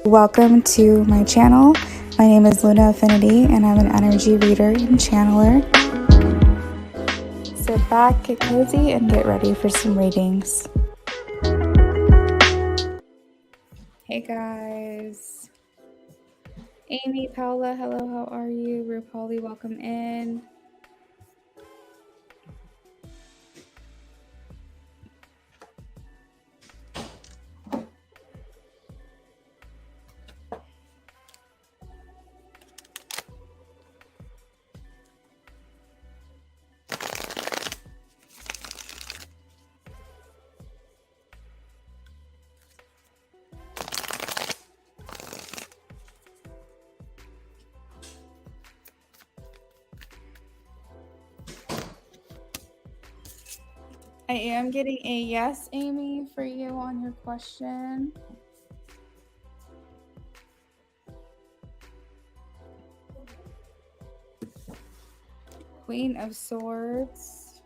Welcome to my channel. My name is Luna Affinity and I'm an energy reader and channeler. Sit back, get cozy, and get ready for some readings. Hey guys. Amy, Paula, hello, how are you? Rupali, welcome in. I am getting a yes, Amy, for you on your question. Queen of Swords.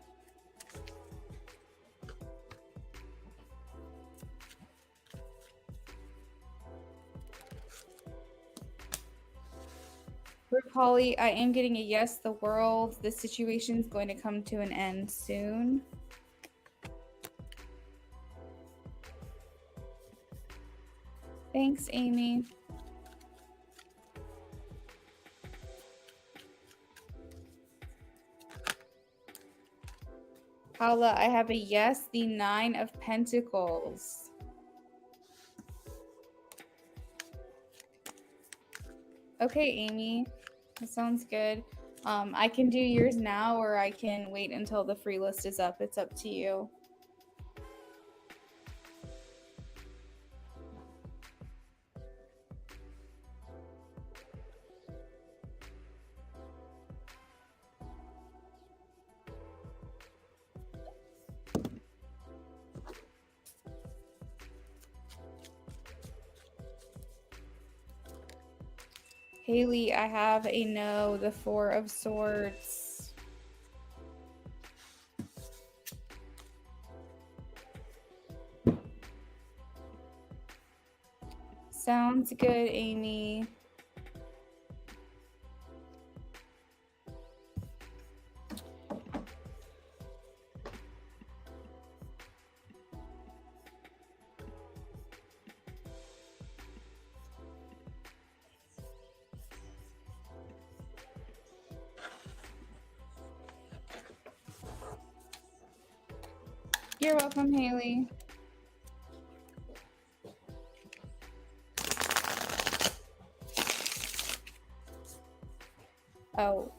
Rupali, I am getting a yes, the world. The situation is going to come to an end soon. Thanks, Amy. Paula, I have a yes, the Nine of Pentacles. Okay, Amy, that sounds good. I can do yours now or I can wait until the free list is up. It's up to you. Haley, I have a no, the Four of Swords. Sounds good, Amy. You're welcome, Haley. Oh,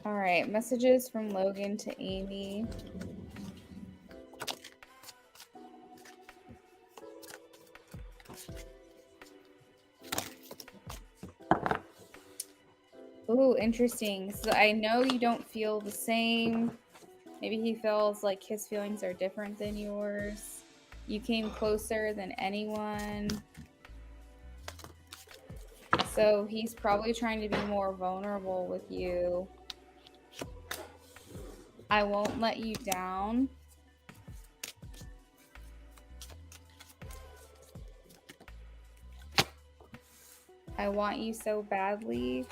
all right. Messages from Logan to Amy. Ooh, interesting. So I know you don't feel the same. Maybe he feels like his feelings are different than yours. You came closer than anyone. So he's probably trying to be more vulnerable with you. I won't let you down. I want you so badly.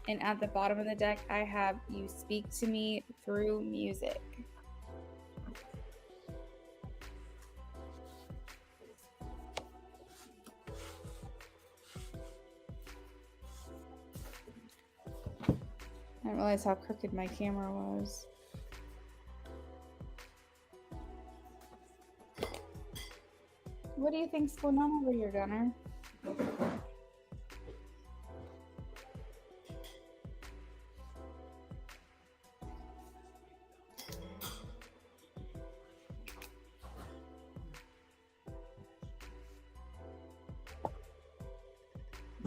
And at the bottom of the deck, I have you speak to me through music. I didn't realize how crooked my camera was. What do you think's going on over here, Gunner?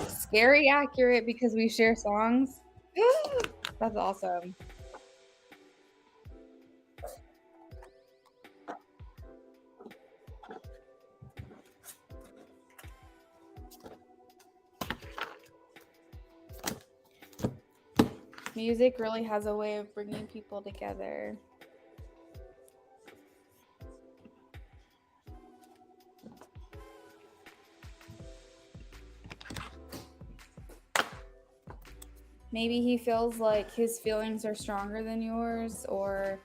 Scary accurate because we share songs. That's awesome. Music really has a way of bringing people together. Maybe he feels like his feelings are stronger than yours, or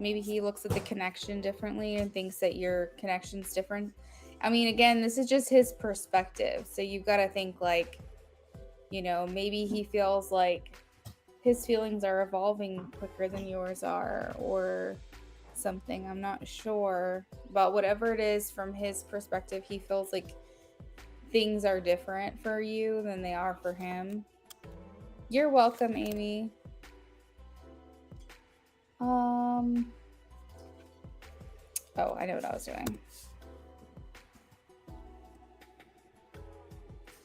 maybe he looks at the connection differently and thinks that your connection's different. I mean, again, this is just his perspective. So you've got to think like, you know, maybe he feels like his feelings are evolving quicker than yours are, or something. I'm not sure. But whatever it is, from his perspective, he feels like things are different for you than they are for him. You're welcome, Amy. Oh, I know what I was doing.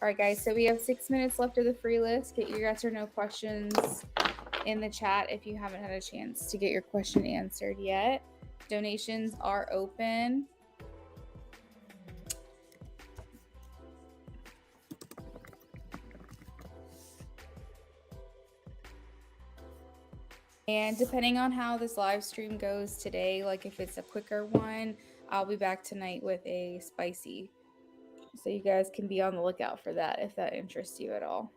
All right, guys, so we have 6 minutes left of the free list. Get your yes or no questions in the chat if you haven't had a chance to get your question answered yet. Donations are open. And depending on how this live stream goes today, like if it's a quicker one, I'll be back tonight with a spicy. So you guys can be on the lookout for that if that interests you at all.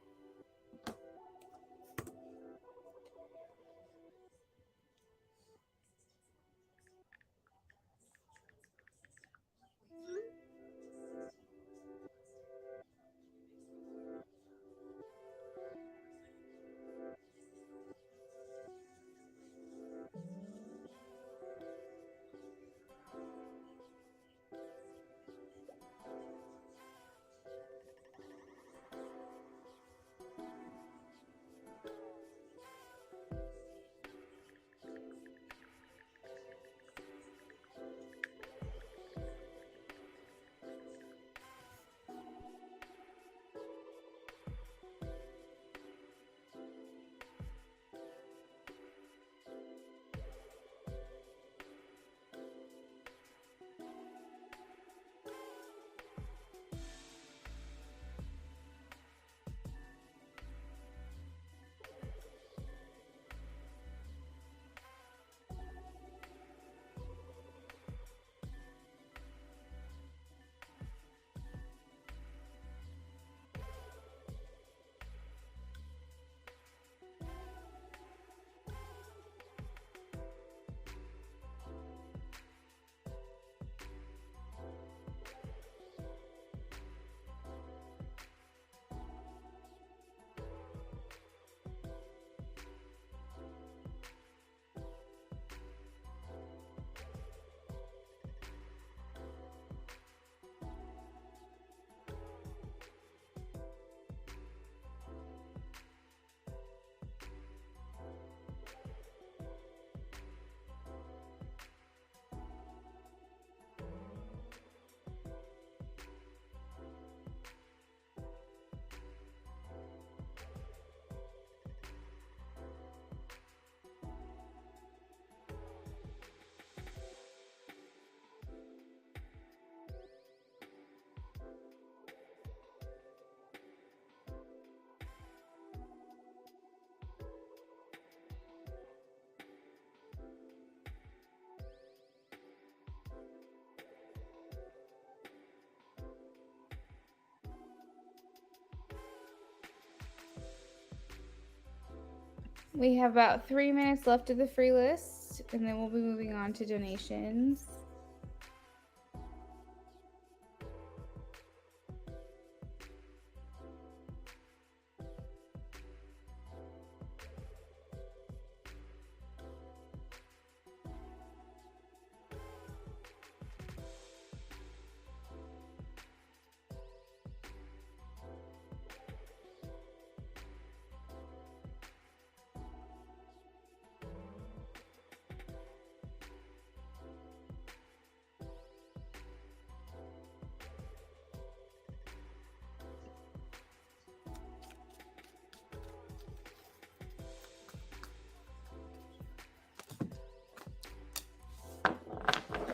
We have about 3 minutes left of the free list, and then we'll be moving on to donations.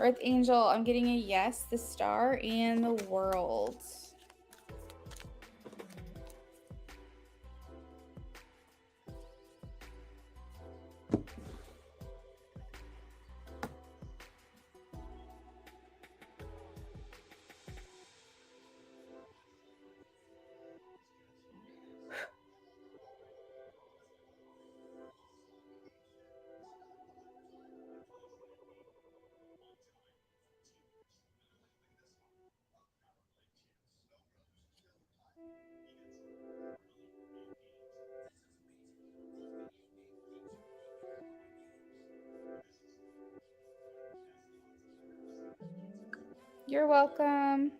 Earth Angel, I'm getting a yes, the star, and the world. You're welcome.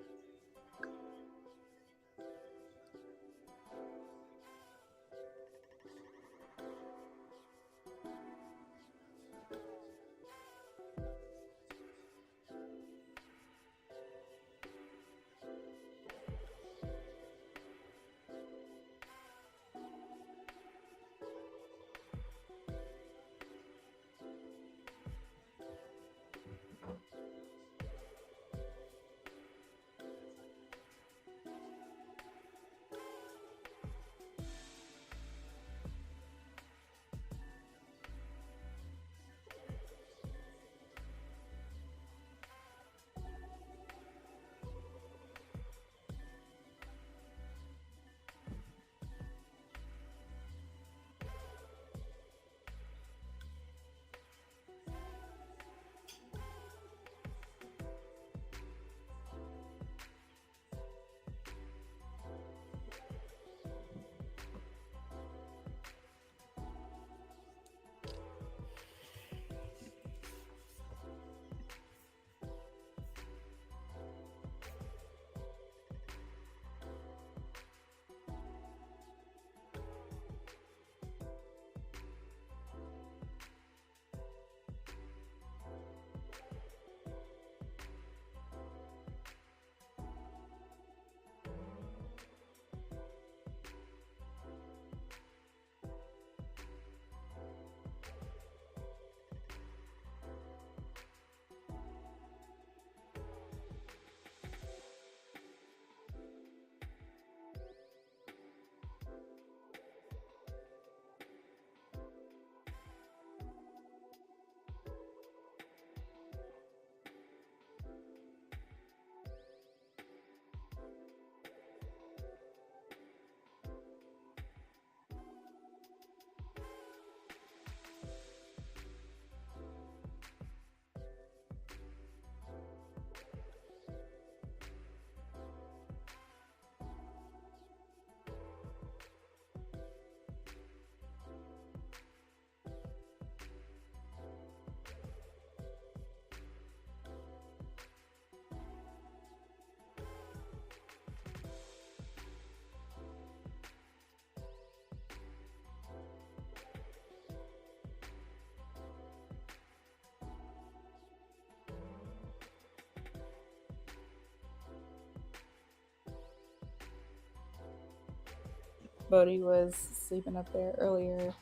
Bodhi was sleeping up there earlier.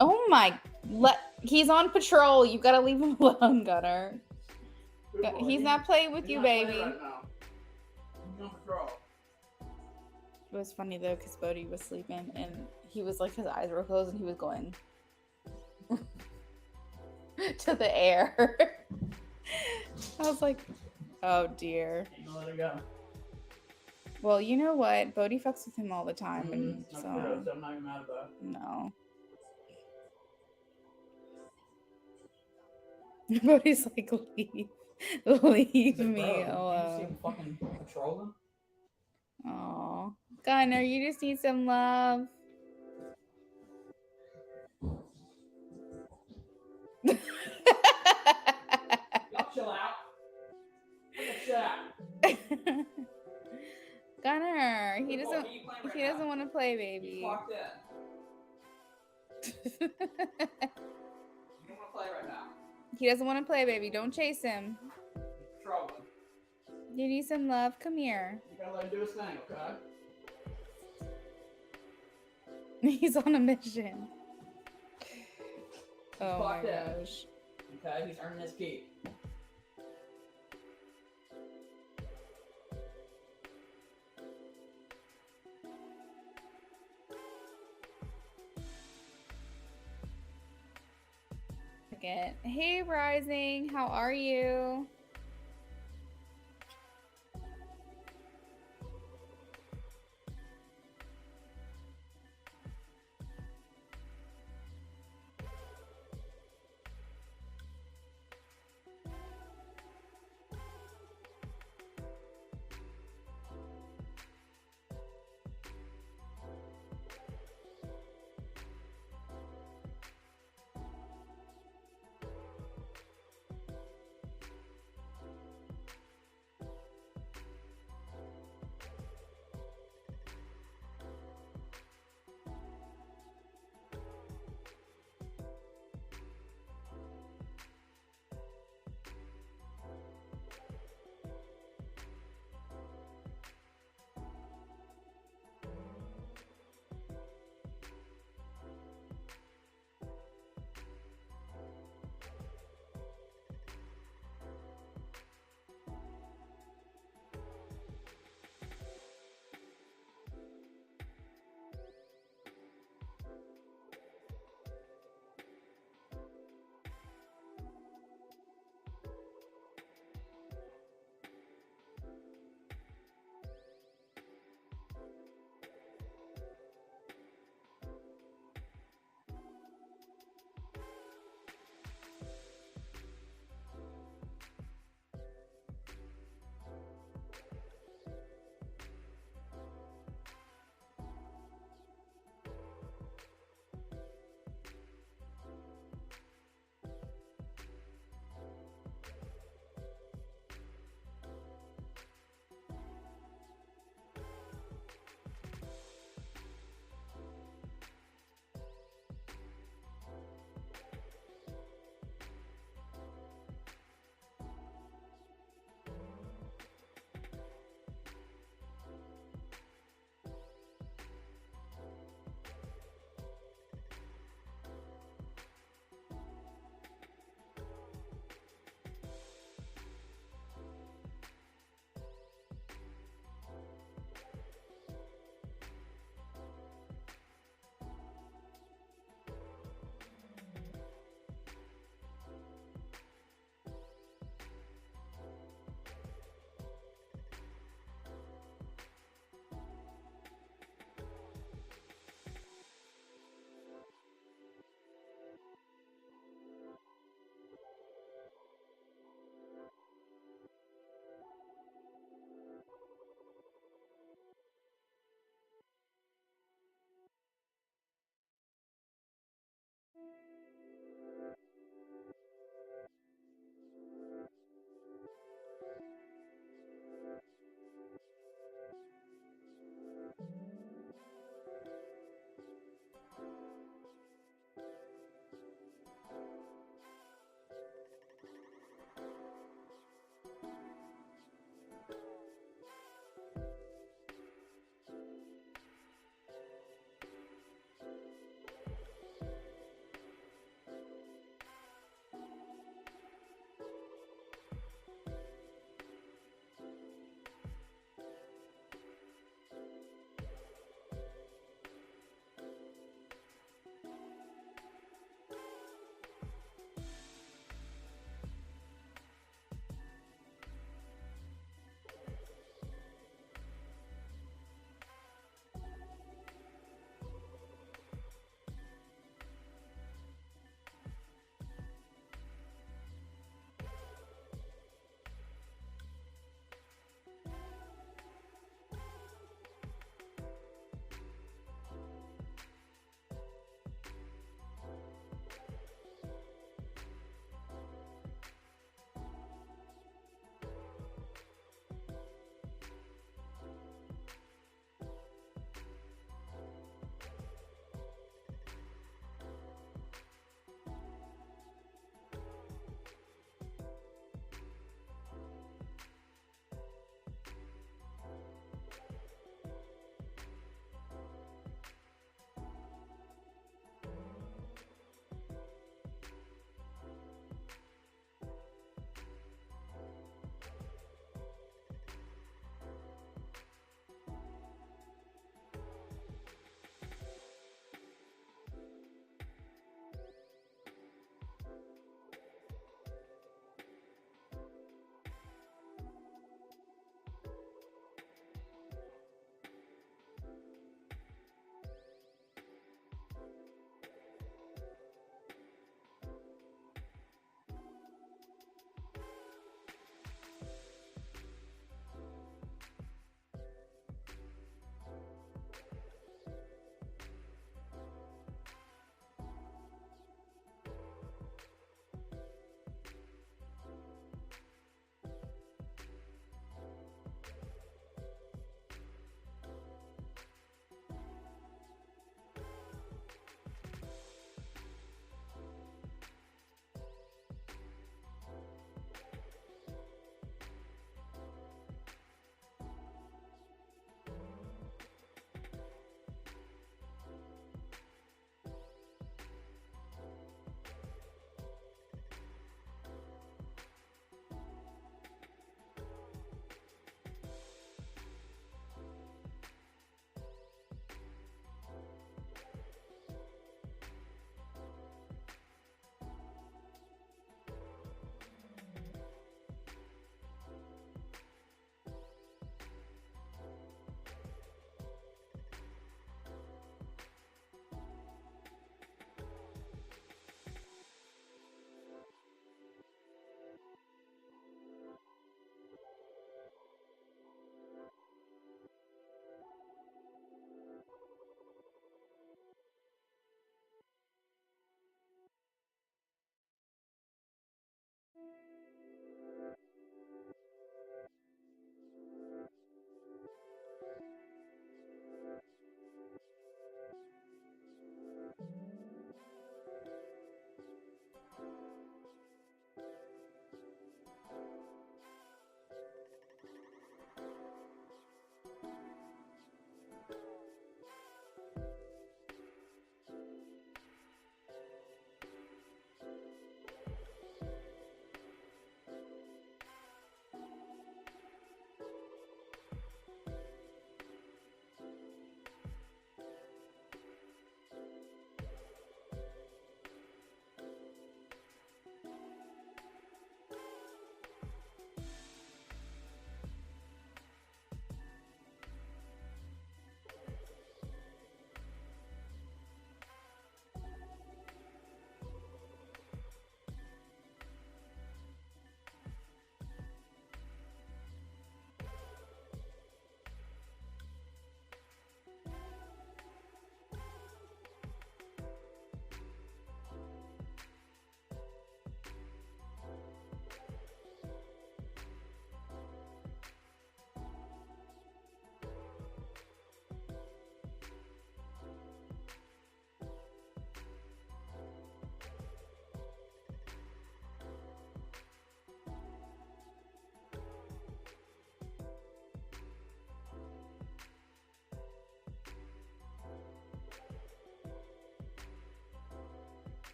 Oh my! He's on patrol. You gotta leave him alone, Gunner. He's not playing with you, baby. Right now. He's on patrol. It was funny though, because Bodhi was sleeping and he was like, his eyes were closed and he was going to the air. I was like, oh dear. You let her go. Well, you know what? Bodhi fucks with him all the time, and so I'm not even mad about it. No. Bodhi's like, leave me alone. You see him fucking patrolling? Aw, Gunner, you just need some love. Y'all chill out. Chill out. Gunner, he doesn't want to play, baby. You don't want to play right now. He doesn't want to play, baby. Don't chase him. Trouble. You need some love. Come here. You gotta let him do his thing, okay? He's on a mission. Oh my gosh. Okay, he's earning his keep. Hey, Rising, how are you?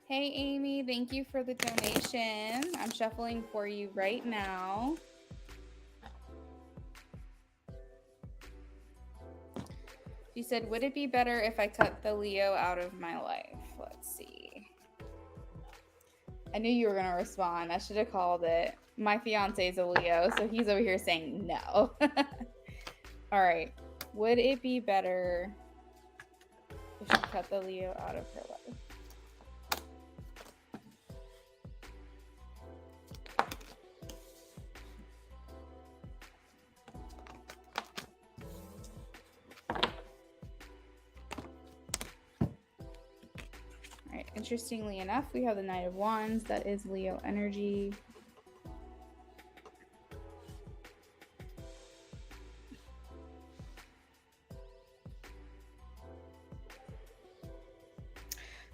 Hey, Amy, thank you for the donation. I'm shuffling for you right now. She said, would it be better if I cut the Leo out of my life? Let's see. I knew you were going to respond. I should have called it. My fiance is a Leo, so he's over here saying no. All right. Would it be better if she cut the Leo out of her life? All right. Interestingly enough, we have the Knight of Wands. That is Leo energy.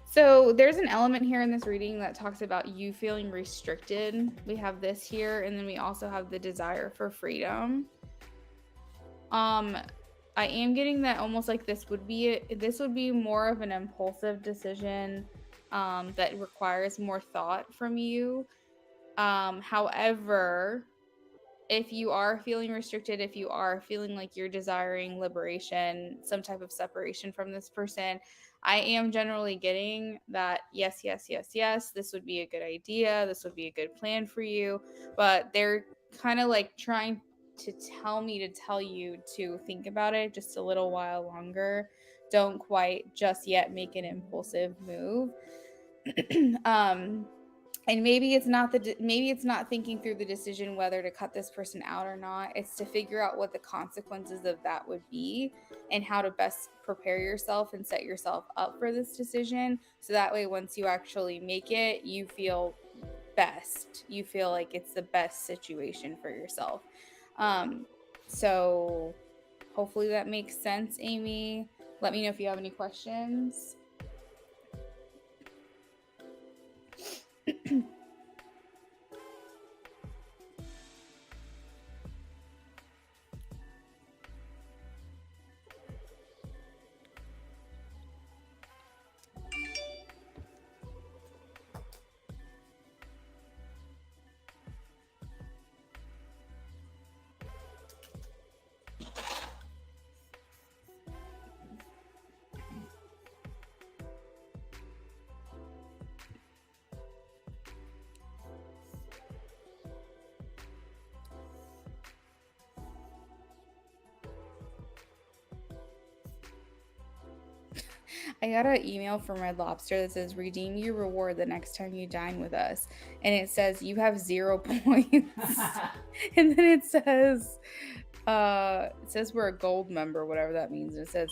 So there's an element here in this reading that talks about you feeling restricted. We have this here, and then we also have the desire for freedom. I am getting that almost like this would be more of an impulsive decision that requires more thought from you. However, if you are feeling restricted, if you are feeling like you're desiring liberation, some type of separation from this person, I am generally getting that yes, this would be a good idea. This would be a good plan for you. But they're kind of like trying to tell me to tell you to think about it just a little while longer. Don't quite just yet make an impulsive move. And maybe it's not thinking through the decision whether to cut this person out or not. It's to figure out what the consequences of that would be and how to best prepare yourself and set yourself up for this decision, so that way once you actually make it, you feel best. You feel like it's the best situation for yourself. So hopefully that makes sense, Amy. Let me know if you have any questions. I got an email from Red Lobster that says, redeem your reward the next time you dine with us. And it says, you have 0 points. And then it says we're a gold member, whatever that means. And it says,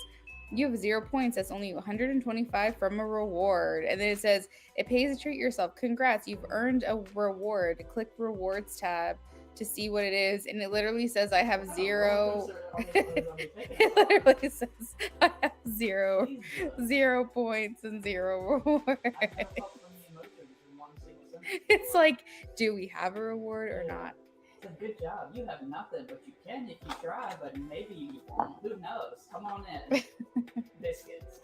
you have 0 points. That's only 125 from a reward. And then it says, it pays to treat yourself. Congrats, you've earned a reward. Click rewards tab to see what it is, and it literally says I have 0. It literally says I have 0 points and 0 reward. It's like, do we have a reward or not? It's a good job. You have nothing, but you can if you try, but maybe you won't. Who knows? Come on in. Biscuits.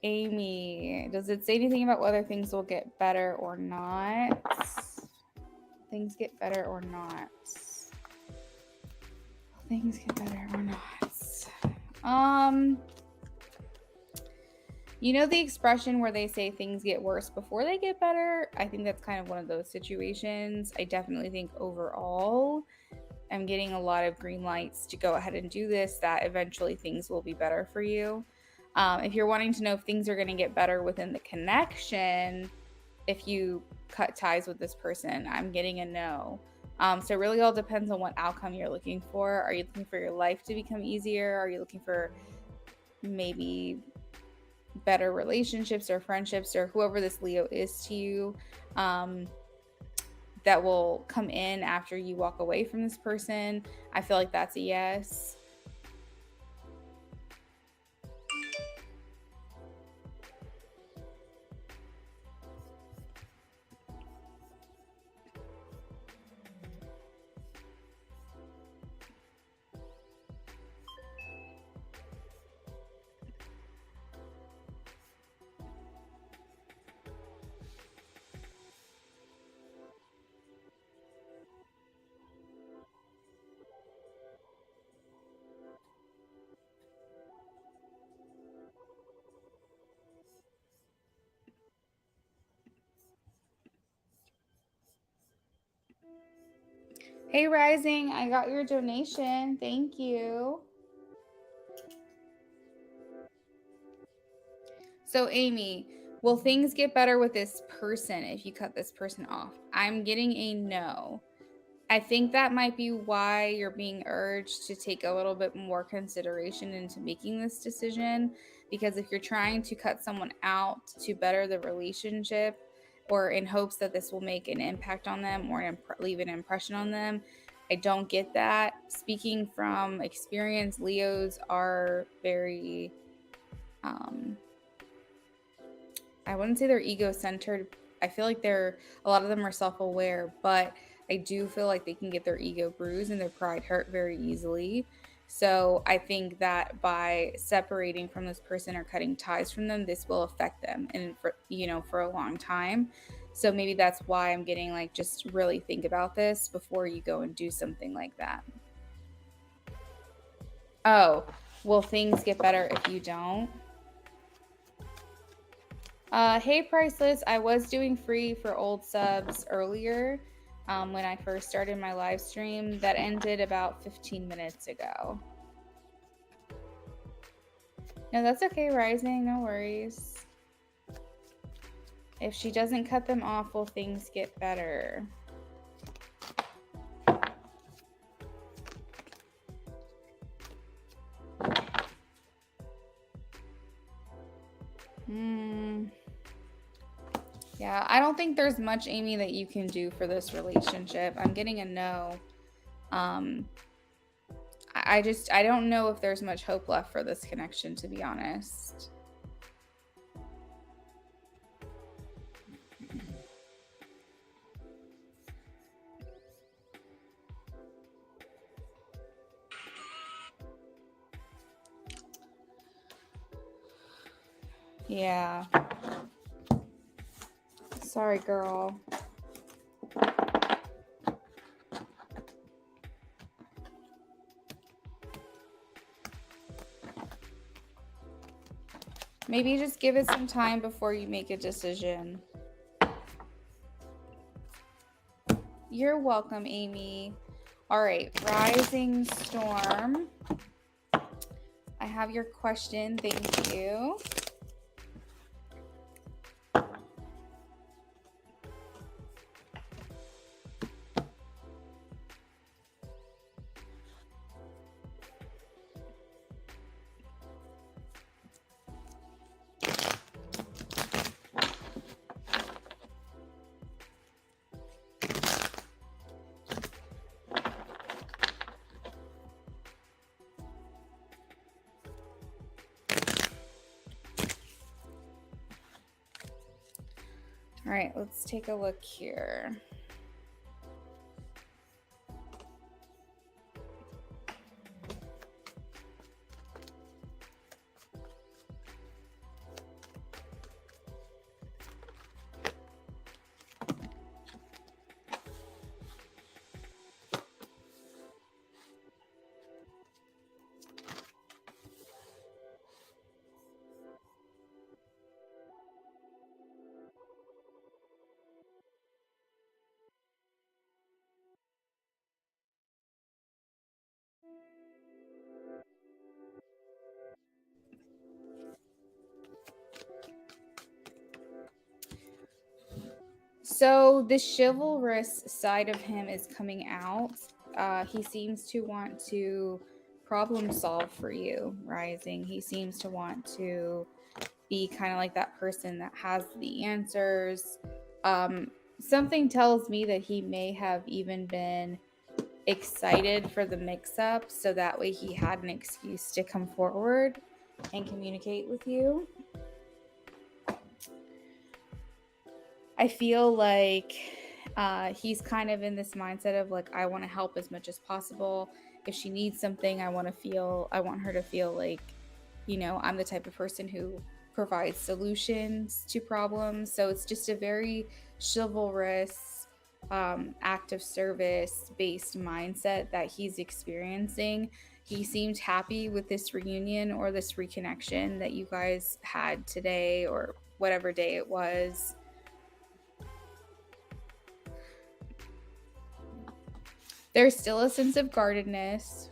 Amy, does it say anything about whether things will get better or not? Things get better or not? Things get better or not? You know the expression where they say things get worse before they get better? I think that's kind of one of those situations. I definitely think overall I'm getting a lot of green lights to go ahead and do this, that eventually things will be better for you. If you're wanting to know if things are going to get better within the connection, if you cut ties with this person, I'm getting a no. So it really all depends on what outcome you're looking for. Are you looking for your life to become easier? Are you looking for maybe better relationships or friendships or whoever this Leo is to you that will come in after you walk away from this person? I feel like that's a yes. Hey, Rising, I got your donation. Thank you. So, Amy, will things get better with this person if you cut this person off? I'm getting a no. I think that might be why you're being urged to take a little bit more consideration into making this decision. Because if you're trying to cut someone out to better the relationship, or in hopes that this will make an impact on them or leave an impression on them, I don't get that. Speaking from experience, Leos are very, I wouldn't say they're ego-centered. I feel like a lot of them are self-aware, but I do feel like they can get their ego bruised and their pride hurt very easily. So I think that by separating from this person or cutting ties from them, this will affect them and for a long time. So maybe that's why I'm getting like, just really think about this before you go and do something like that. Oh, will things get better if you don't? Hey, Priceless. I was doing free for old subs earlier when I first started my live stream. That ended about 15 minutes ago. No, that's okay, Rising. No worries. If she doesn't cut them off, will things get better? Yeah, I don't think there's much, Amy, that you can do for this relationship. I'm getting a no. I don't know if there's much hope left for this connection, to be honest. Yeah. Sorry, girl. Maybe just give it some time before you make a decision. You're welcome, Amy. All right, Rising Storm. I have your question. Thank you. All right, let's take a look here. So the chivalrous side of him is coming out. He seems to want to problem solve for you, Rising. He seems to want to be kind of like that person that has the answers. Something tells me that he may have even been excited for the mix-up, so that way he had an excuse to come forward and communicate with you. I feel like he's kind of in this mindset of like, I want to help as much as possible. If she needs something, I want her to feel like, I'm the type of person who provides solutions to problems. So it's just a very chivalrous, act of service based mindset that he's experiencing. He seemed happy with this reunion or this reconnection that you guys had today or whatever day it was. There's still a sense of guardedness,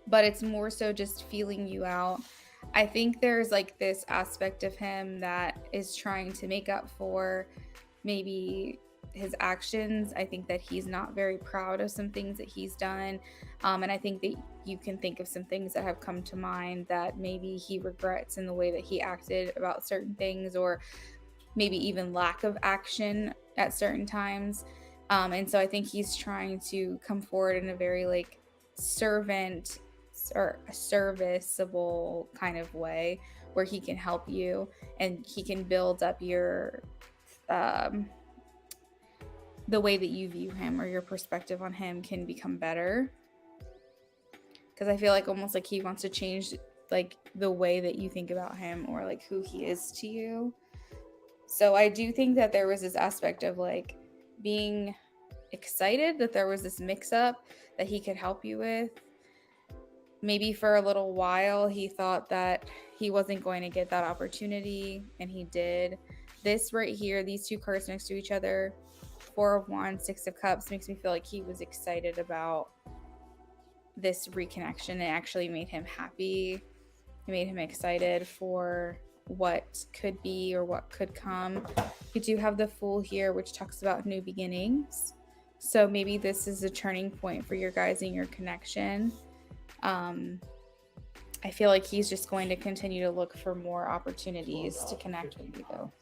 but it's more so just feeling you out. I think there's like this aspect of him that is trying to make up for maybe his actions. I think that he's not very proud of some things that he's done. And I think that you can think of some things that have come to mind that maybe he regrets in the way that he acted about certain things, or maybe even lack of action at certain times. And so I think he's trying to come forward in a very like servant or a serviceable kind of way where he can help you and he can build up your the way that you view him, or your perspective on him can become better. Because I feel like almost like he wants to change like the way that you think about him, or like who he is to you. So I do think that there was this aspect of like being excited that there was this mix up that he could help you with. Maybe for a little while he thought that he wasn't going to get that opportunity, and he did. This right here, these two cards next to each other, 4 of Wands, 6 of Cups, makes me feel like he was excited about this reconnection. It actually made him happy. It made him excited for what could be or what could come. You do have the Fool here, which talks about new beginnings. So maybe this is a turning point for your guys in your connection. I feel like he's just going to continue to look for more opportunities to connect with you, though.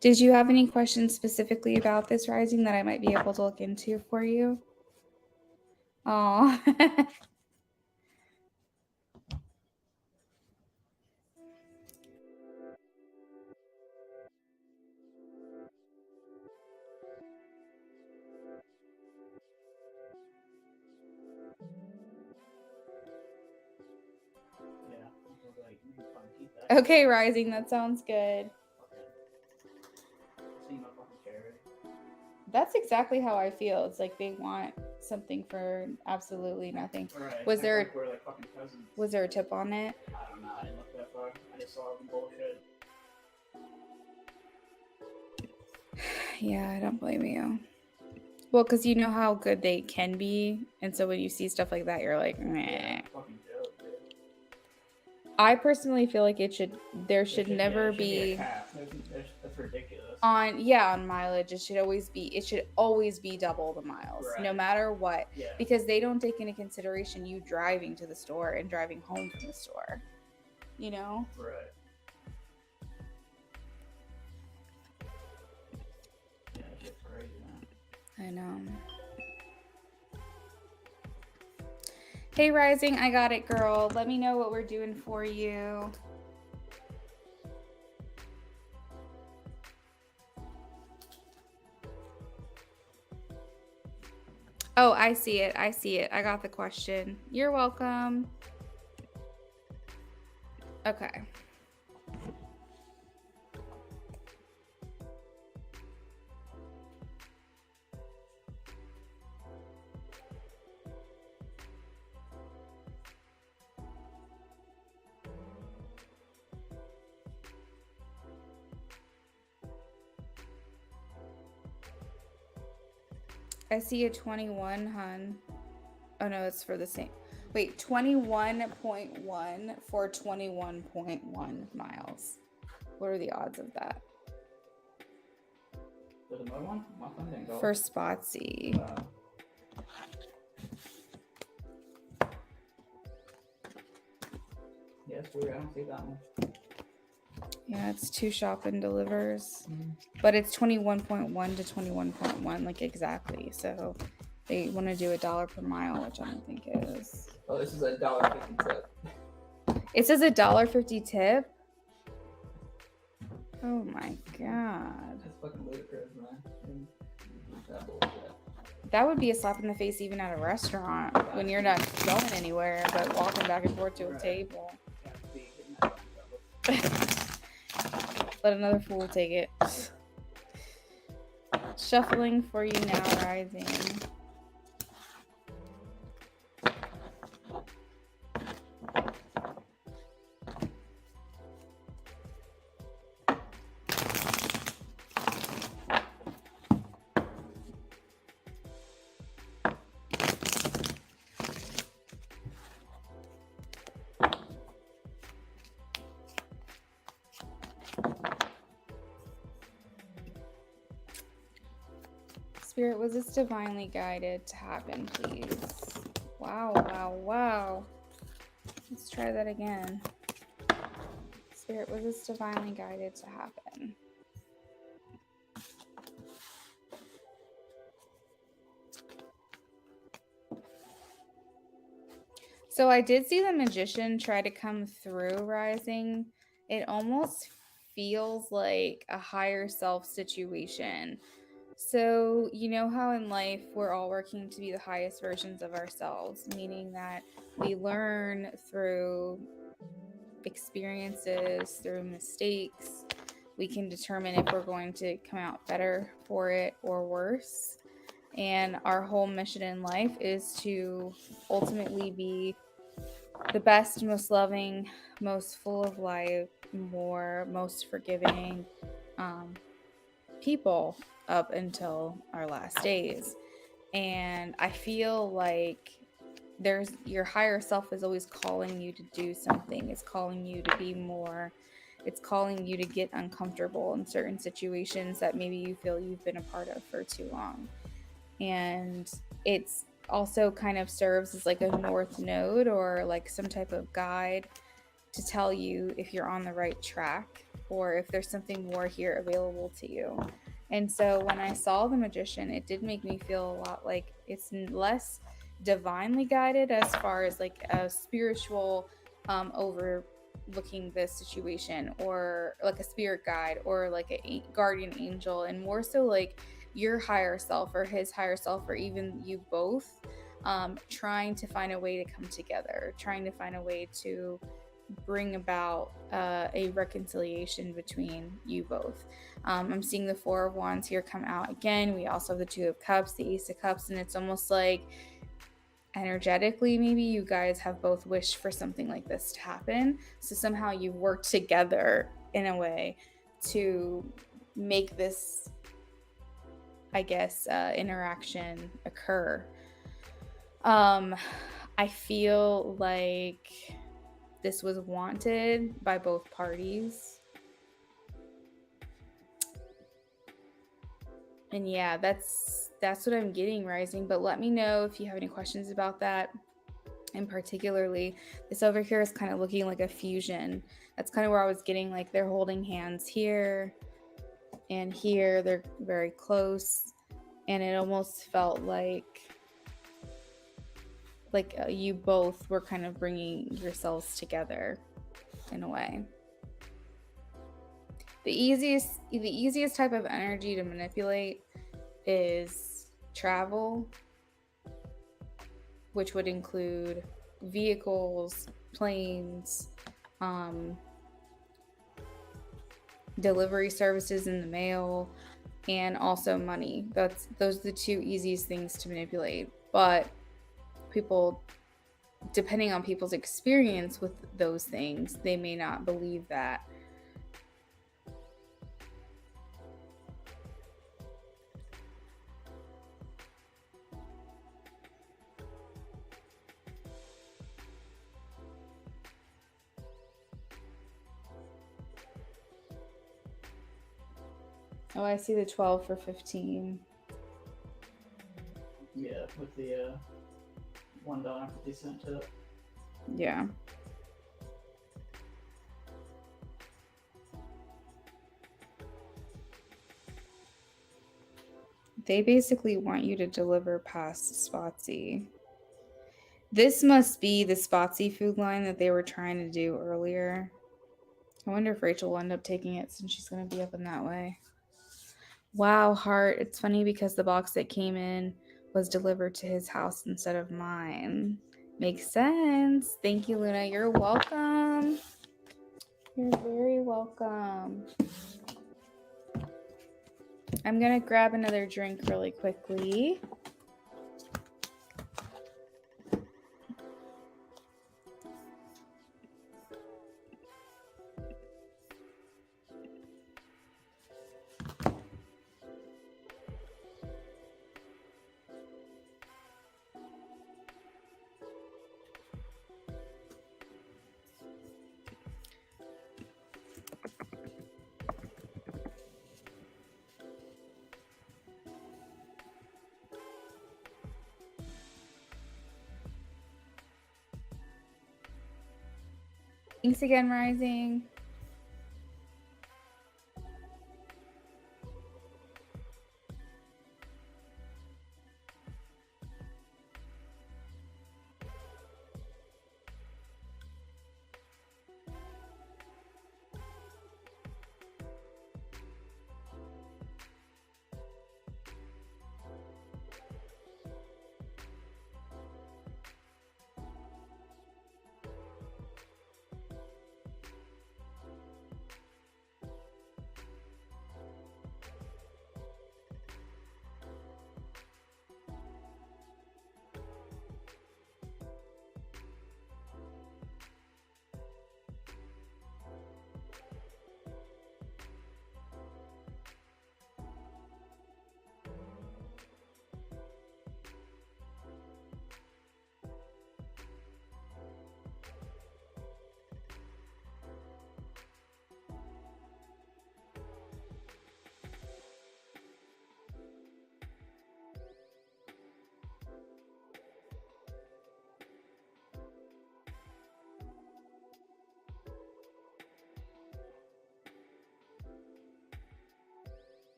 Did you have any questions specifically about this rising that I might be able to look into for you? Oh. Okay, rising, that sounds good. That's exactly how I feel. It's like they want something for absolutely nothing. Right. Was there like we're like fucking cousins. Was there a tip on it? I don't know. I didn't look that far. I just saw the bullshit. Yeah, I don't blame you. Well, because you know how good they can be, and so when you see stuff like that, you're like, meh. Yeah, fucking joke, dude. I personally feel like there should never be a cap. That's ridiculous. On mileage. It should always be double the miles, Right. No matter what. Yeah. Because they don't take into consideration you driving to the store and driving home from the store. You know? Right. Yeah, that shit's crazy, man. I know. Hey, Rising, I got it, girl. Let me know what we're doing for you. Oh, I see it. I got the question. You're welcome. Okay. I see a 21, hun. Oh no, it's for the same. Wait, 21.1 for 21.1 miles. What are the odds of that? For the mode one? My phone didn't go. For Spotsy. Yeah, it's weird. I don't see that one. Yeah, it's 2 shop and delivers. But it's 21.1 to 21.1, like exactly. So they want to do $1 per mile, which I don't think is. Oh, this is a $1.50 tip. It says $1.50 tip. Oh my god. That's fucking ludicrous, man. That bullshit. That would be a slap in the face even at a restaurant when you're not going anywhere but walking back and forth to a table. Let another fool take it. Shuffling for you now, rising. Spirit, was this divinely guided to happen, please? Wow, wow, wow. Let's try that again. Spirit, was this divinely guided to happen? So I did see the magician try to come through, rising. It almost feels like a higher self situation. So, you know how in life we're all working to be the highest versions of ourselves, meaning that we learn through experiences, through mistakes. We can determine if we're going to come out better for it or worse. And our whole mission in life is to ultimately be the best, most loving, most full of life, most forgiving people up until our last days. And I feel like your higher self is always calling you to do something. It's calling you to be more. It's calling you to get uncomfortable in certain situations that maybe you feel you've been a part of for too long. And it's also kind of serves as like a north node or like some type of guide to tell you if you're on the right track or if there's something more here available to you. And so when I saw the magician, it did make me feel a lot like it's less divinely guided as far as like a spiritual overlooking this situation, or like a spirit guide or like a guardian angel, and more so like your higher self or his higher self or even you both trying to find a way to come together, trying to find a way to bring about a reconciliation between you both. I'm seeing the Four of Wands here come out again. We also have the Two of Cups, the Ace of Cups, and it's almost like energetically maybe you guys have both wished for something like this to happen. So somehow you've worked together in a way to make this, I guess, interaction occur. I feel like this was wanted by both parties. And yeah, that's what I'm getting, rising. But let me know if you have any questions about that. And particularly, this over here is kind of looking like a fusion. That's kind of where I was getting, like they're holding hands here and here. They're very close. And it almost felt like you both were kind of bringing yourselves together in a way. The easiest type of energy to manipulate is travel, which would include vehicles, planes, delivery services in the mail, and also money. Those are the two easiest things to manipulate. But people, depending on people's experience with those things, they may not believe that. Oh, I see the 12 for 15. Yeah, with the $1.50 tip. Yeah. They basically want you to deliver past Spotsy. This must be the Spotsy food line that they were trying to do earlier. I wonder if Rachel will end up taking it since she's going to be up in that way. Wow, Heart. It's funny because the box that came in was delivered to his house instead of mine. Makes sense. Thank you, Luna. You're welcome. You're very welcome. I'm going to grab another drink really quickly. Thanks again, Rising.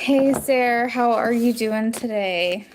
Hey, Sarah. How are you doing today?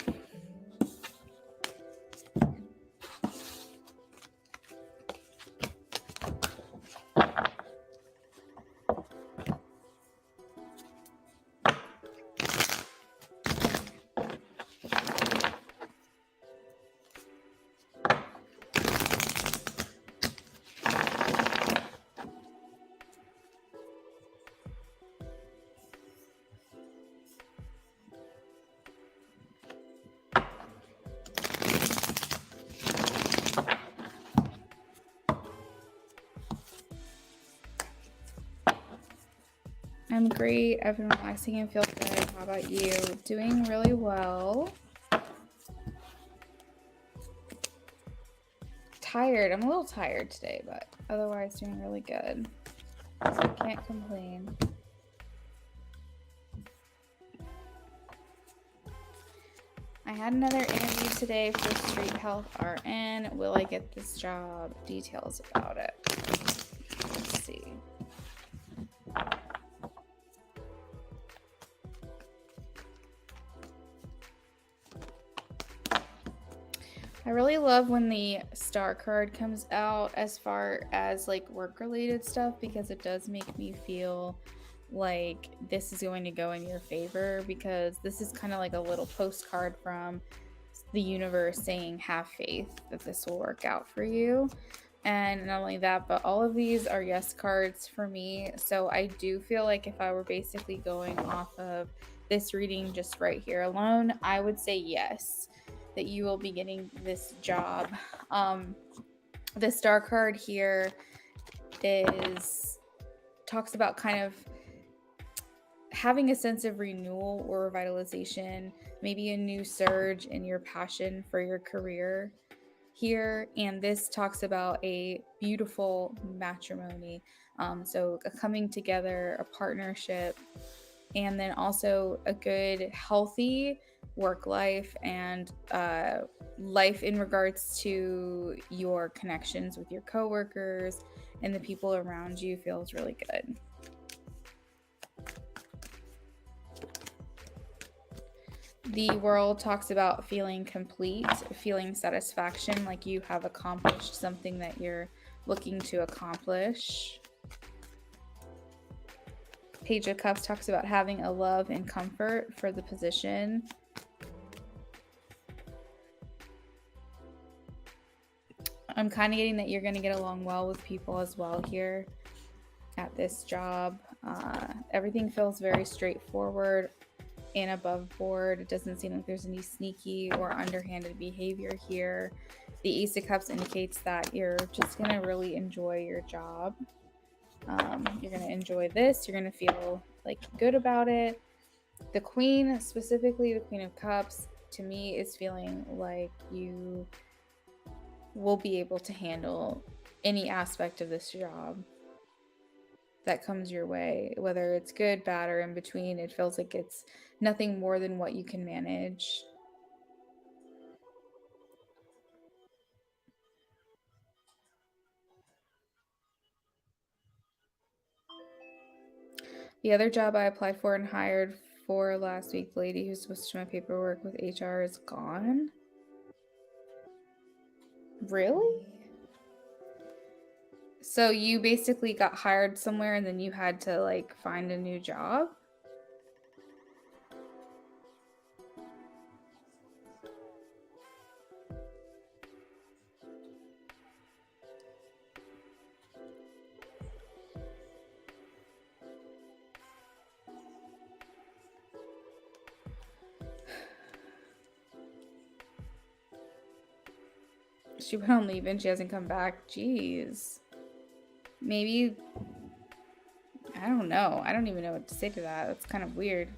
I'm great. I've been relaxing and feel good. How about you? Doing really well. tired. I'm a little tired today, but otherwise doing really good. So I can't complain. I had another interview today for Street Health RN. Will I get this job? Details about it. Let's see. I really love when the star card comes out as far as like work related stuff, because it does make me feel like this is going to go in your favor, because this is kind of like a little postcard from the universe saying have faith that this will work out for you. And not only that, but all of these are yes cards for me. So I do feel like if I were basically going off of this reading just right here alone, I would say yes, that you will be getting this job. The star card here talks about kind of having a sense of renewal or revitalization, maybe a new surge in your passion for your career here. And this talks about a beautiful matrimony. So a coming together, a partnership, and then also a good, healthy work life and life in regards to your connections with your coworkers and the people around you feels really good. The world talks about feeling complete, feeling satisfaction, like you have accomplished something that you're looking to accomplish. Page of Cups talks about having a love and comfort for the position. I'm kind of getting that you're going to get along well with people as well here at this job. Everything feels very straightforward and above board. It doesn't seem like there's any sneaky or underhanded behavior here. The Ace of Cups indicates that you're just going to really enjoy your job. You're going to enjoy this. You're going to feel like good about it. The Queen, specifically the Queen of Cups, to me is feeling like you will be able to handle any aspect of this job that comes your way, whether it's good, bad, or in between. It feels like it's nothing more than what you can manage. The other job I applied for and hired for last week, the lady who's supposed to do my paperwork with HR is gone. Really? So you basically got hired somewhere and then you had to like find a new job? She went on leave and she hasn't come back. Jeez. Maybe, I don't know. I don't even know what to say to that. That's kind of weird.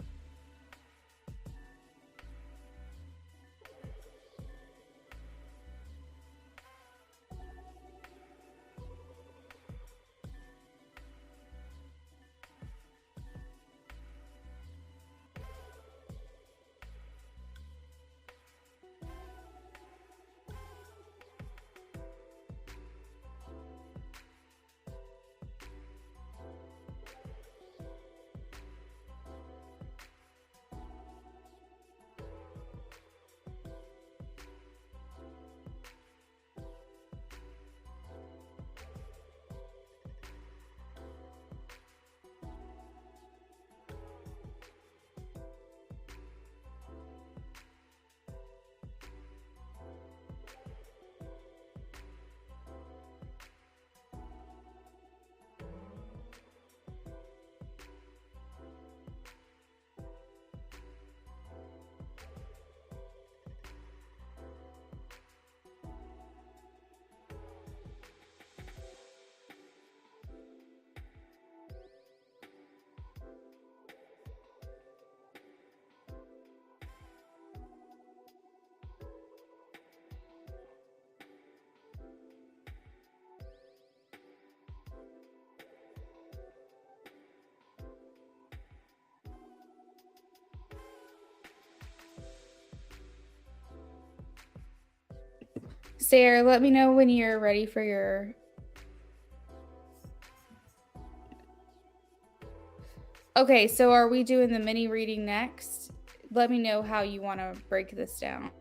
Sarah, let me know when you're ready for your... Okay, so are we doing the mini reading next? Let me know how you want to break this down.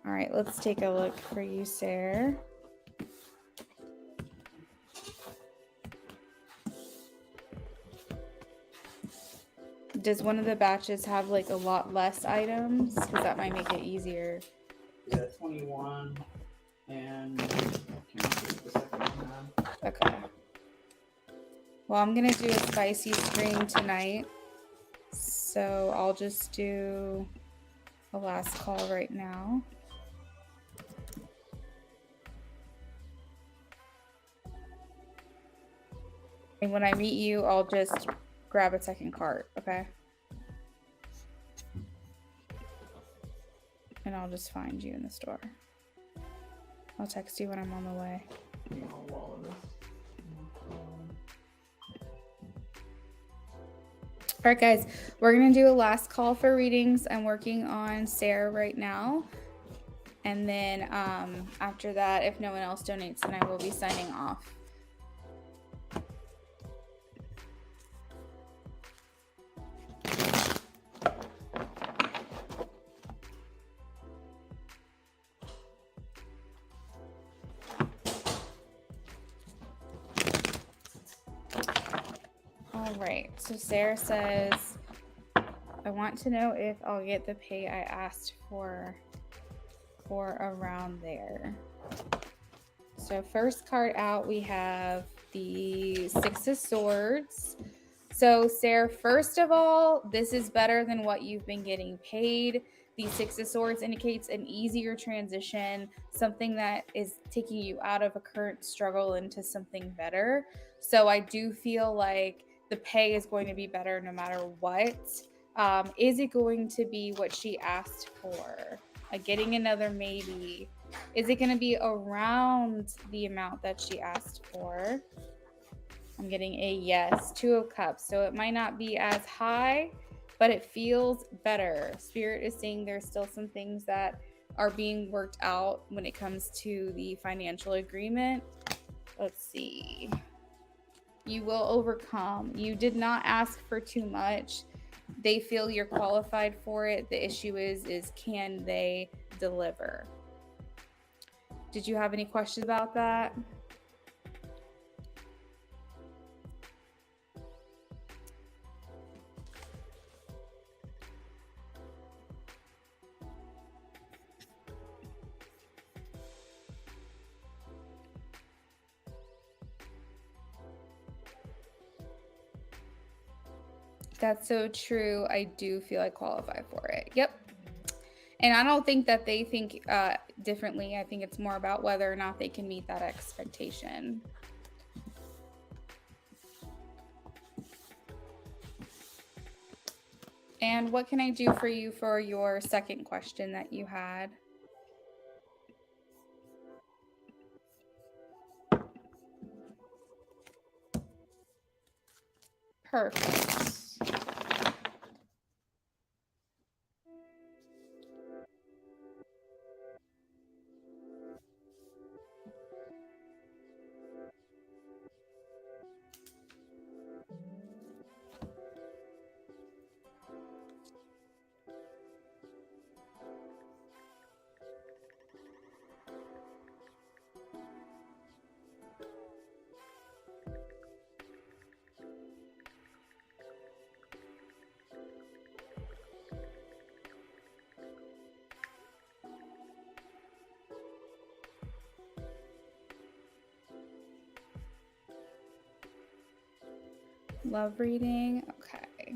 All right, let's take a look for you, Sarah. Does one of the batches have like a lot less items? Because that might make it easier. Yeah, 21 and I can't remember the second one. Okay. Well, I'm gonna do a spicy scream tonight, so I'll just do a last call right now. And when I meet you, I'll just grab a second cart, okay? And I'll just find you in the store. I'll text you when I'm on the way. All right, guys, we're gonna do a last call for readings. I'm working on Sarah right now. And then after that, if no one else donates, then I will be signing off. All right, so Sarah says, I want to know if I'll get the pay I asked for around there. So first card out, we have the Six of Swords. So Sarah, first of all, this is better than what you've been getting paid. The Six of Swords indicates an easier transition, something that is taking you out of a current struggle into something better. So I do feel like the pay is going to be better no matter what. Is it going to be what she asked for? Getting another maybe. Is it going to be around the amount that she asked for? I'm getting a yes. Two of Cups. So it might not be as high, but it feels better. Spirit is saying there's still some things that are being worked out when it comes to the financial agreement. Let's see. You will overcome. You did not ask for too much. They feel you're qualified for it. The issue is can they deliver? Did you have any questions about that? That's so true. I do feel I qualify for it. Yep. And I don't think that they think differently. I think it's more about whether or not they can meet that expectation. And what can I do for you for your second question that you had? Perfect. Love reading. Okay.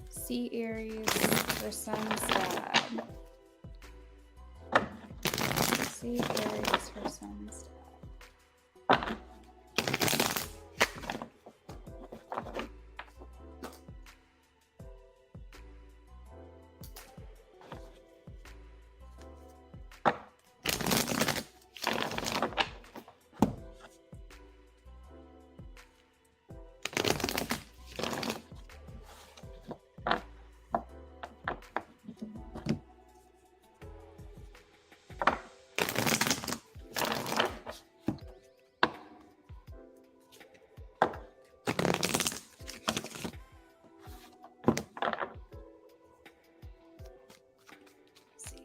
See Aries for Sunset. See Aries for Sunset.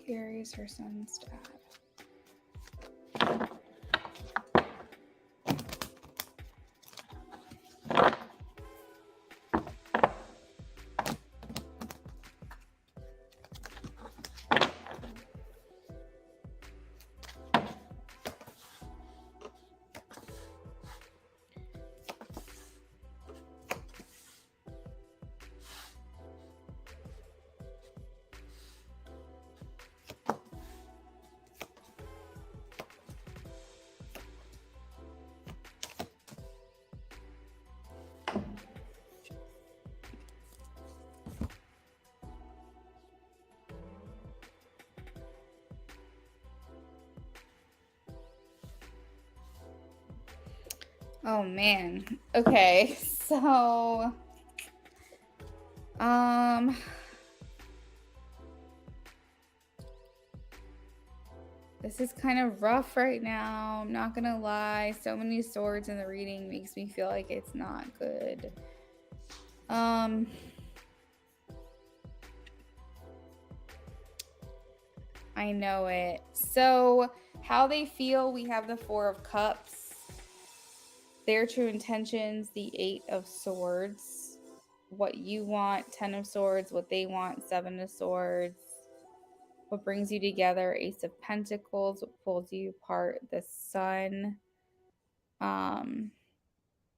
Aries or Sun's dad. Oh man. Okay. So this is kind of rough right now. I'm not gonna lie. So many swords in the reading makes me feel like it's not good. I know it. So how they feel, we have the Four of Cups. Their true intentions, the Eight of Swords. What you want, Ten of Swords. What they want, Seven of Swords. What brings you together, Ace of Pentacles. What pulls you apart, the Sun.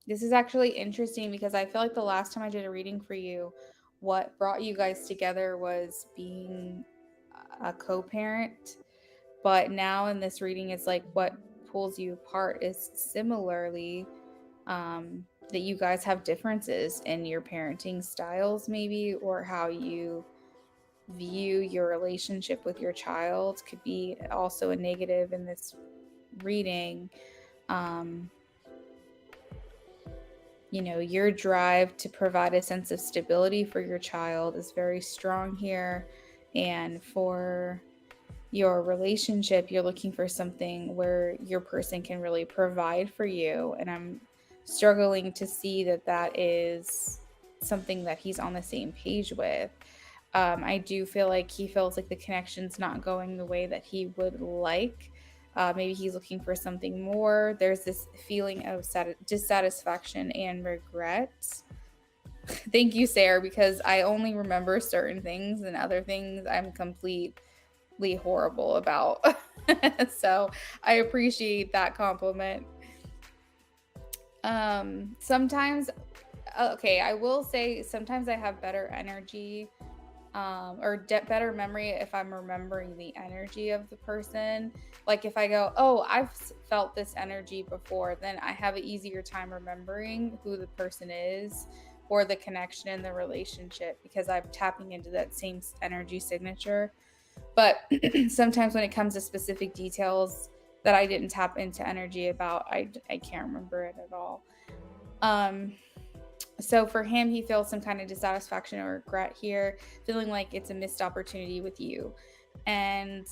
This is actually interesting because I feel like the last time I did a reading for you, what brought you guys together was being a co-parent. But now in this reading, it's like what pulls you apart is similarly that you guys have differences in your parenting styles, maybe, or how you view your relationship with your child could be also a negative in this reading. You know, your drive to provide a sense of stability for your child is very strong here. And for your relationship, you're looking for something where your person can really provide for you. And I'm struggling to see that that is something that he's on the same page with. I do feel like he feels like the connection's not going the way that he would like. Maybe he's looking for something more. There's this feeling of dissatisfaction and regret. Thank you, Sarah, because I only remember certain things and other things I'm complete horrible about. So I appreciate that compliment. Sometimes, okay, I will say sometimes I have better energy, or better memory if I'm remembering the energy of the person. Like if I go, oh, I've felt this energy before, then I have an easier time remembering who the person is or the connection in the relationship because I'm tapping into that same energy signature. But sometimes when it comes to specific details that I didn't tap into energy about, I can't remember it at all. So for him, he feels some kind of dissatisfaction or regret here, feeling like it's a missed opportunity with you. And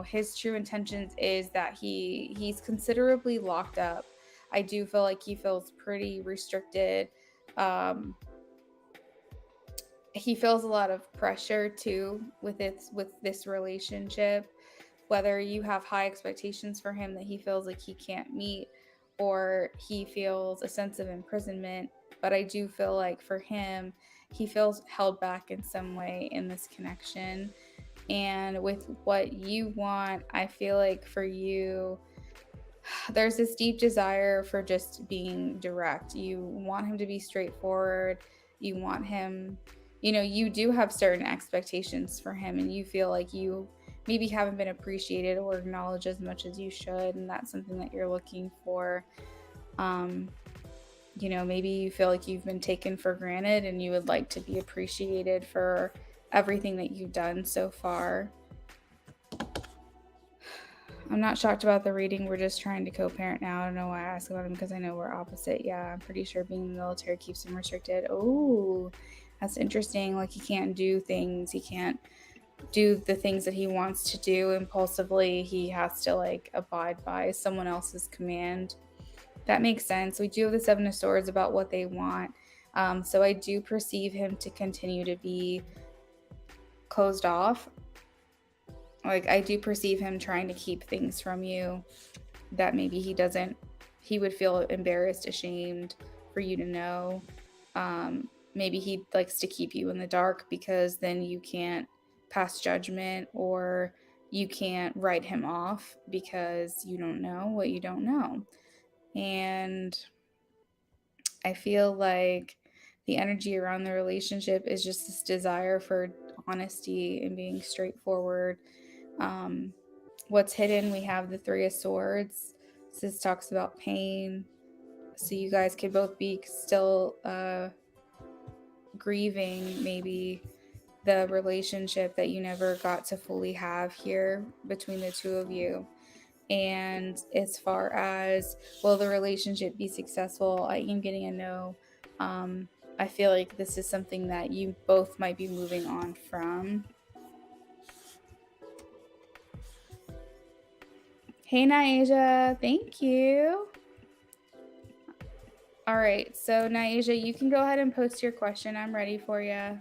his true intentions is that he's considerably locked up. I do feel like he feels pretty restricted. um he feels a lot of pressure too with this relationship, whether you have high expectations for him that he feels like he can't meet, or he feels a sense of imprisonment. But I do feel like for him, he feels held back in some way in this connection. And with what you want, I feel like for you, there's this deep desire for just being direct. You want him to be straightforward. You want him, you do have certain expectations for him, and you feel like you maybe haven't been appreciated or acknowledged as much as you should. And that's something that you're looking for. Maybe you feel like you've been taken for granted and you would like to be appreciated for everything that you've done so far. I'm not shocked about the reading. We're just trying to co-parent now. I don't know why I asked about him because I know we're opposite. Yeah, I'm pretty sure being in the military keeps him restricted. Oh, that's interesting. Like he can't do things. He can't do the things that he wants to do impulsively. He has to like abide by someone else's command. That makes sense. We do have the Seven of Swords about what they want. So I do perceive him to continue to be closed off. Like I do perceive him trying to keep things from you that maybe he would feel embarrassed, ashamed for you to know. Maybe he likes to keep you in the dark because then you can't pass judgment, or you can't write him off because you don't know what you don't know. And I feel like the energy around the relationship is just this desire for honesty and being straightforward. What's hidden, we have the Three of Swords. This talks about pain. So you guys could both be still grieving maybe the relationship that you never got to fully have here between the two of you. And as far as will the relationship be successful, I am getting a no. I feel like this is something that you both might be moving on from. Hey, Naija, thank you. All right, so Naija, you can go ahead and post your question. I'm ready for you.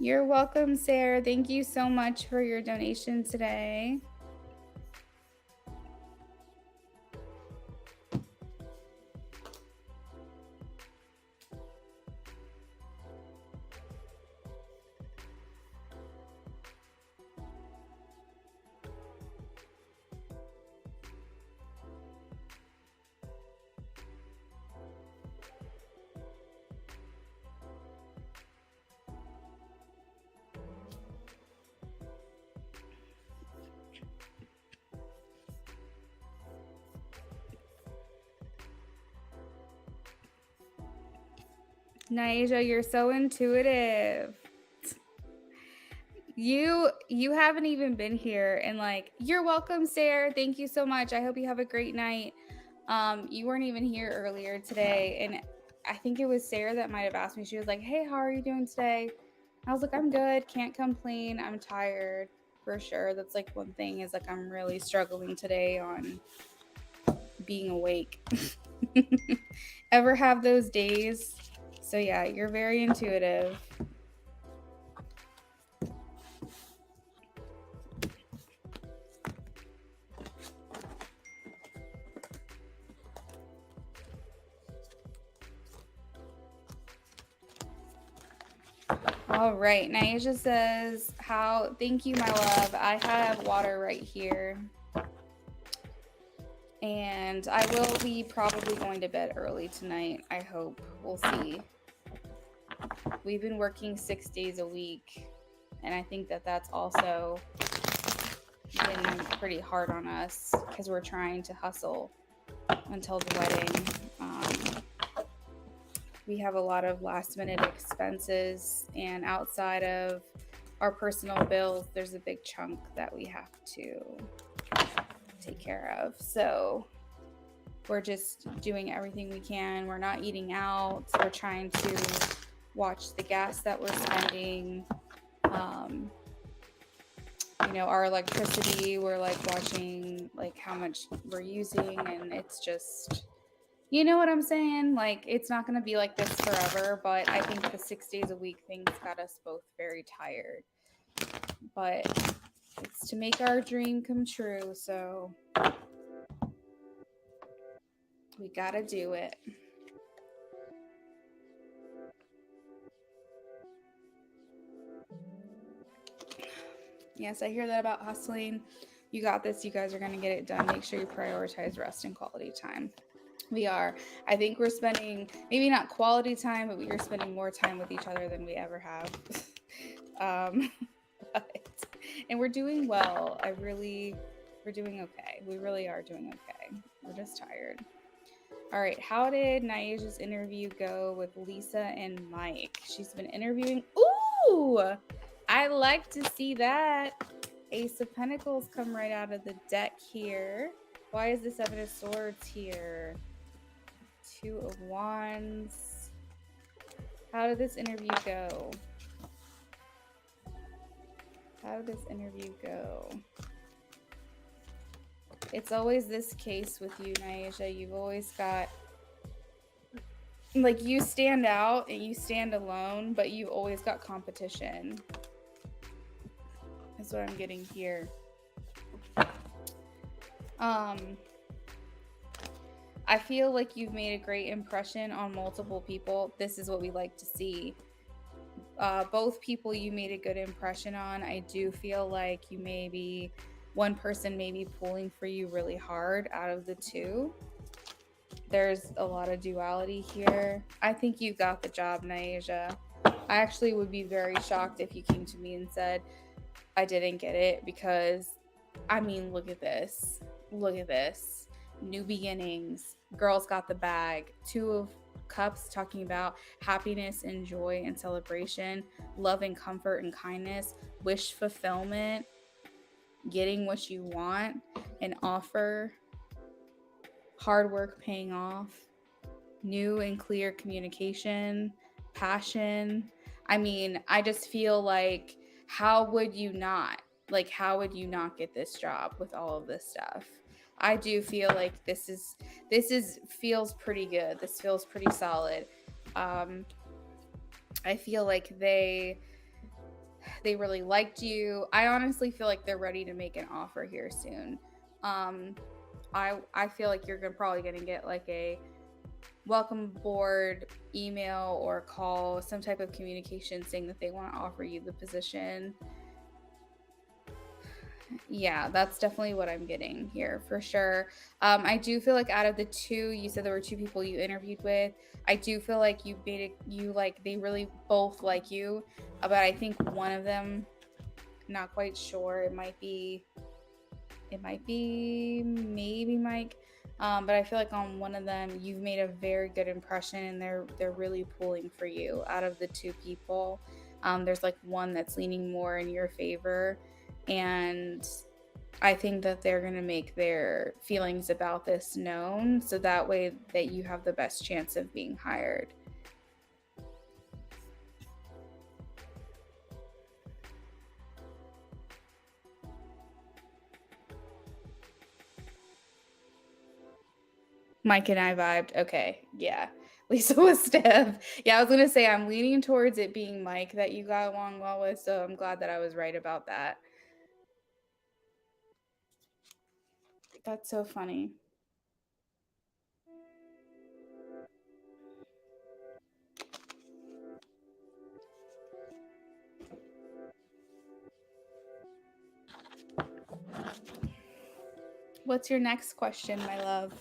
You're welcome, Sarah. Thank you so much for your donation today. Naija, you're so intuitive. You haven't even been here, and like, you're welcome, Sarah. Thank you so much. I hope you have a great night. You weren't even here earlier today, and I think it was Sarah that might have asked me. She was like, "Hey, how are you doing today?" I was like, "I'm good. Can't complain. I'm tired. for sure. That's like one thing is like I'm really struggling today on being awake. Ever have those days? So yeah, you're very intuitive. All right, Naisha says, thank you, my love. I have water right here. And I will be probably going to bed early tonight, I hope. We'll see. We've been working 6 days a week, and I think that that's also been pretty hard on us because we're trying to hustle until the wedding. We have a lot of last minute expenses, and outside of our personal bills, there's a big chunk that we have to take care of. So we're just doing everything we can. We're not eating out. We're trying to watch the gas that we're spending. Our electricity, we're like watching like how much we're using, and it's just, you know what I'm saying? Like, it's not going to be like this forever, but I think the 6 days a week things got us both very tired. But it's to make our dream come true, so we got to do it. Yes, I hear that about hustling. You got this. You guys are going to get it done. Make sure you prioritize rest and quality time. We are. I think we're spending maybe not quality time, but we are spending more time with each other than we ever have. And we're doing well. We're doing okay. We really are doing okay. We're just tired. All right. How did Naisha's interview go with Lisa and Mike? She's been interviewing. Ooh, I like to see that. Ace of Pentacles come right out of the deck here. Why is the Seven of Swords here? Two of Wands. How did this interview go? How did this interview go? It's always this case with you, Naisha. You've always got, like, you stand out and you stand alone, but you've always got competition. That's what I'm getting here. I feel like you've made a great impression on multiple people. This is what we like to see. Both people you made a good impression on. I do feel like you maybe one person may be pulling for you really hard out of the two. There's a lot of duality here. I think you got the job, Naisha. I actually would be very shocked if you came to me and said, I didn't get it, because, I mean, look at this. Look at this. New beginnings. Girls got the bag. Two of Cups talking about happiness and joy and celebration, love and comfort and kindness, wish fulfillment, getting what you want, an offer, hard work paying off, new and clear communication, passion. I mean, I just feel like, how would you not? Like, how would you not get this job with all of this stuff? I do feel like this feels pretty good. This feels pretty solid. I feel like they really liked you. I honestly feel like they're ready to make an offer here soon. I feel like you're probably gonna get like a welcome board email or call, some type of communication saying that they want to offer you the position. Yeah, that's definitely what I'm getting here for sure. I do feel like out of the two, you said there were two people you interviewed with. I do feel like they really both like you, but I think one of them, not quite sure. It might be maybe Mike. But I feel like on one of them, you've made a very good impression, and they're really pulling for you out of the two people. There's like one that's leaning more in your favor, and I think that they're going to make their feelings about this known, so that way that you have the best chance of being hired. Mike and I vibed. Okay. Yeah. Lisa was stiff. Yeah, I was going to say I'm leaning towards it being Mike that you got along well with, so I'm glad that I was right about that. That's so funny. What's your next question, my love?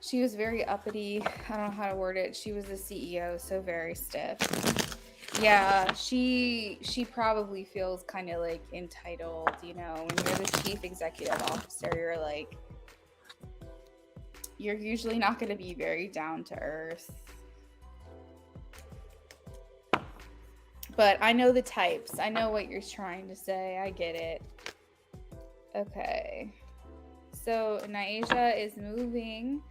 She was very uppity. I don't know how to word it. She was the CEO, so very stiff. Yeah, she probably feels kind of like entitled, you know, when you're the chief executive officer, you're usually not going to be very down to earth. But I know the types. I know what you're trying to say. I get it. Okay. So Naisha is moving.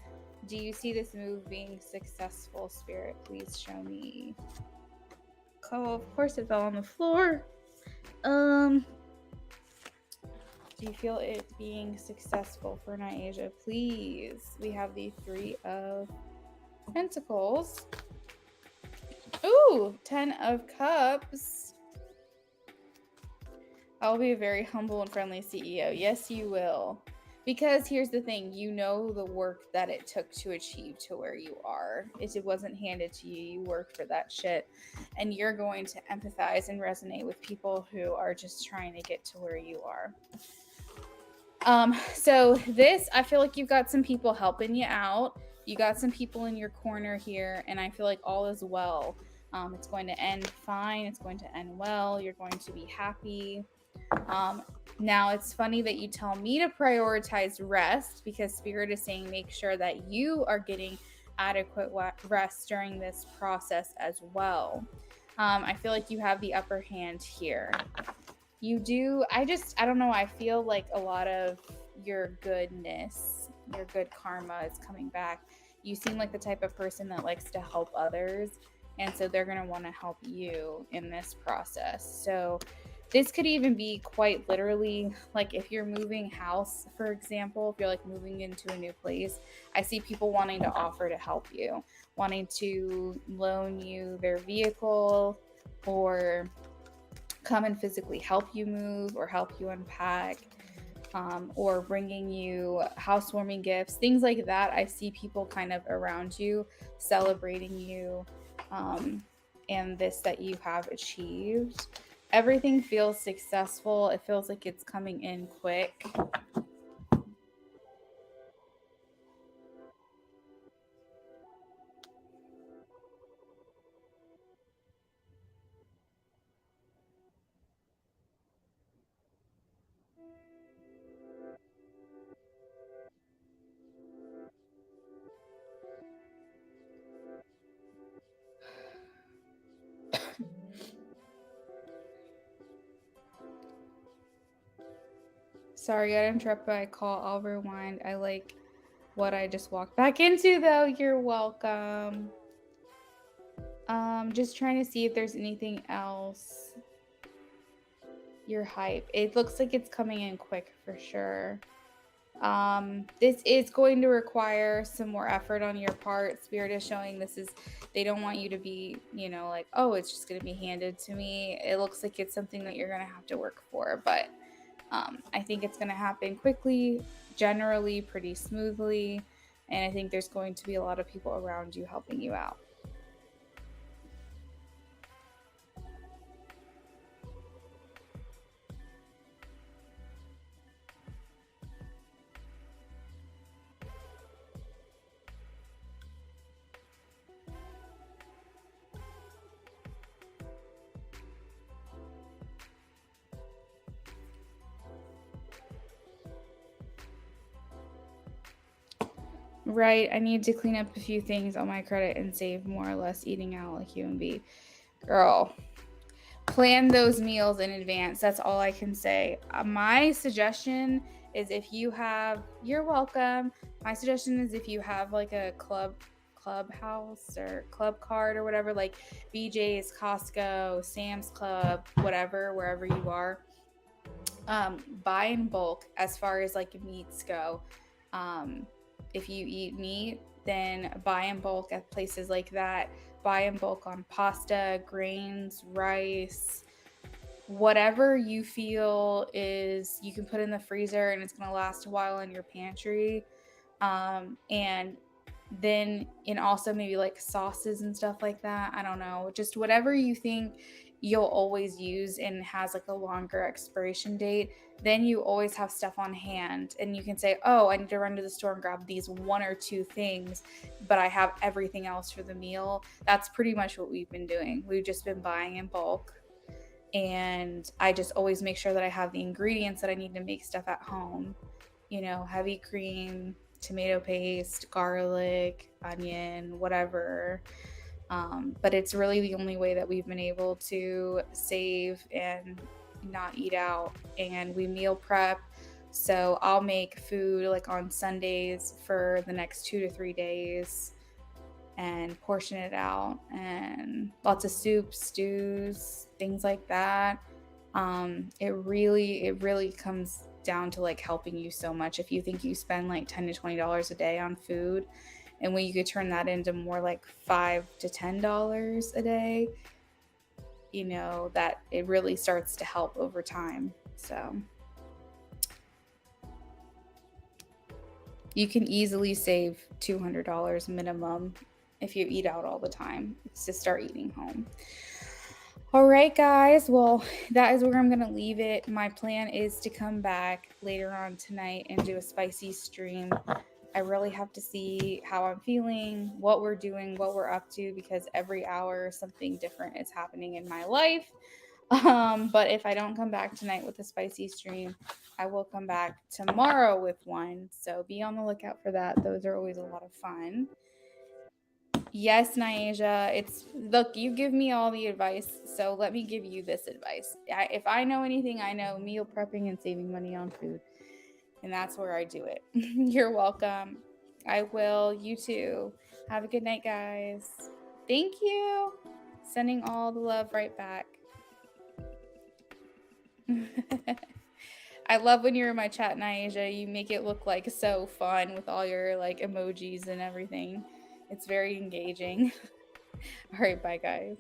Do you see this move being successful, Spirit? Please show me. Oh, of course it fell on the floor. Do you feel it being successful for Naisha? Please. We have the 3 of Pentacles. Ooh, 10 of Cups. I'll be a very humble and friendly CEO. Yes, you will. Because here's the thing, you know the work that it took to achieve to where you are. It wasn't handed to you. You worked for that shit. And you're going to empathize and resonate with people who are just trying to get to where you are. So this, I feel like you've got some people helping you out. You got some people in your corner here, and I feel like all is well. It's going to end fine. It's going to end well. You're going to be happy. Now it's funny that you tell me to prioritize rest, because Spirit is saying make sure that you are getting adequate rest during this process as well. I feel like you have the upper hand here. You do. I don't know. I feel like a lot of your goodness, your good karma is coming back. You seem like the type of person that likes to help others. And so they're going to want to help you in this process. So this could even be quite literally like if you're moving house, for example, if you're like moving into a new place, I see people wanting to offer to help you, wanting to loan you their vehicle or come and physically help you move or help you unpack, or bringing you housewarming gifts, things like that. I see people kind of around you celebrating you and this that you have achieved. Everything feels successful. It feels like it's coming in quick. Sorry, I got interrupted by a call. I'll rewind. I like what I just walked back into, though. You're welcome. Just trying to see if there's anything else. Your hype. It looks like it's coming in quick for sure. This is going to require some more effort on your part. Spirit is showing they don't want you to be, like, oh, it's just going to be handed to me. It looks like it's something that you're going to have to work for, but I think it's going to happen quickly, generally pretty smoothly, and I think there's going to be a lot of people around you helping you out. Right. I need to clean up a few things on my credit and save more or less eating out like you and B. Girl, plan those meals in advance. That's all I can say. My suggestion is if you have, you're welcome. My suggestion is if you have like a clubhouse or club card or whatever, like BJ's, Costco, Sam's Club, whatever, wherever you are, buy in bulk as far as like meats go. If you eat meat, then buy in bulk at places like that. Buy in bulk on pasta, grains, rice, whatever you feel is you can put in the freezer and it's going to last a while in your pantry. And then and also maybe like sauces and stuff like that. I don't know, just whatever you think you'll always use and has like a longer expiration date, then you always have stuff on hand and you can say, oh, I need to run to the store and grab these one or two things, but I have everything else for the meal. That's pretty much what we've been doing. We've just been buying in bulk, and I just always make sure that I have the ingredients that I need to make stuff at home. You know, heavy cream, tomato paste, garlic, onion, whatever. But it's really the only way that we've been able to save and not eat out. And we meal prep. So I'll make food like on Sundays for the next 2 to 3 days and portion it out, and lots of soups, stews, things like that. It really comes down to like helping you so much. If you think you spend like $10 to $20 a day on food, and when you could turn that into more like $5 to $10 a day, you know that it really starts to help over time. So you can easily save $200 minimum if you eat out all the time. It's to start eating home. All right, guys. Well, that is where I'm going to leave it. My plan is to come back later on tonight and do a spicy stream. I really have to see how I'm feeling, what we're doing, what we're up to, because every hour something different is happening in my life. But if I don't come back tonight with a spicy stream, I will come back tomorrow with one. So be on the lookout for that. Those are always a lot of fun. Yes, Nyasia, it's look, you give me all the advice, so let me give you this advice. If I know anything, I know meal prepping and saving money on food, and that's where I do it. You're welcome. I will. You too. Have a good night, guys. Thank you. Sending all the love right back. I love when you're in my chat, Nyasia. You make it look like so fun with all your like emojis and everything. It's very engaging. All right, bye guys.